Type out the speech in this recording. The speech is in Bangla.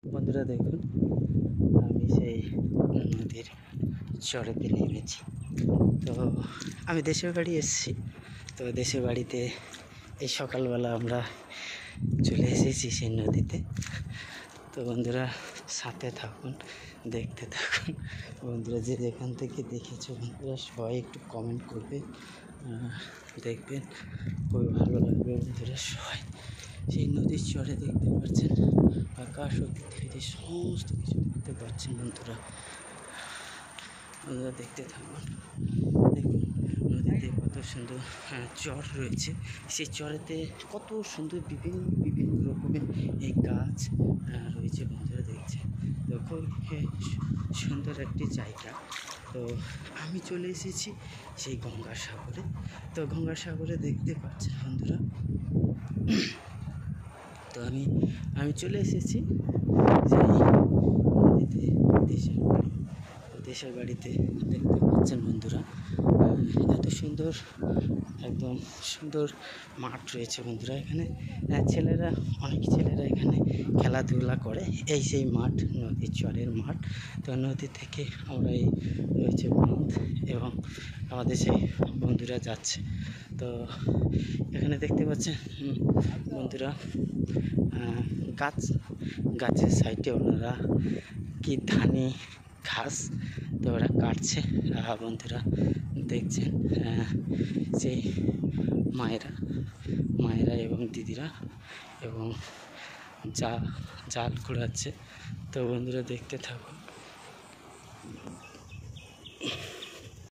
বন্ধুরা দেখুন, আমি সেই নদীর চরেতে নেমেছি। তো আমি দেশের বাড়ি এসেছি। তো দেশের বাড়িতে এই সকালবেলা আমরা চলে এসেছি সেই নদীতে। তো বন্ধুরা সাথে থাকুন, দেখতে থাকুন। বন্ধুরা যে যেখান থেকে দেখেছো বন্ধুরা সবাই একটু কমেন্ট করবে, দেখবেন খুবই ভালো লাগবে। বন্ধুরা সবাই সেই নদীর চরে দেখতে পাচ্ছেন, আকাশ ও পৃথিবীতে সমস্ত কিছু দেখতে পাচ্ছেন। বন্ধুরা দেখতে থাকুন। দেখুন নদীতে কত সুন্দর চর রয়েছে। সেই চরেতে কত সুন্দর বিভিন্ন বিভিন্ন রকমের এই গাছ রয়েছে। বন্ধুরা দেখছে তো খুব সুন্দর একটি জায়গা। তো আমি চলে এসেছি সেই গঙ্গাসাগরে। তো গঙ্গাসাগরে দেখতে পাচ্ছেন বন্ধুরা, তো আমি চলে এসেছি সেই নদীতে, দেশের বাড়িতে দেখতে পাচ্ছেন বন্ধুরা। এত সুন্দর, একদম সুন্দর মাঠ রয়েছে বন্ধুরা। এখানে অনেক ছেলেরা এখানে খেলাধুলা করে। এই সেই মাঠ, নদীর চরের মাঠ। তো নদী থেকে আমরা এই রয়েছে বাঁধ এবং আমাদের সেই বন্ধুরা যাচ্ছে। তো এখানে দেখতে পাচ্ছেন বন্ধুরা, গাছের সাইডে ওনারা কি ধানি ঘাস তো ওরা কাটছে। বন্ধুরা দেখছেন সেই মায়েরা এবং দিদিরা এবং জাল ঘোরাচ্ছে। তো বন্ধুরা দেখতে থাকুন।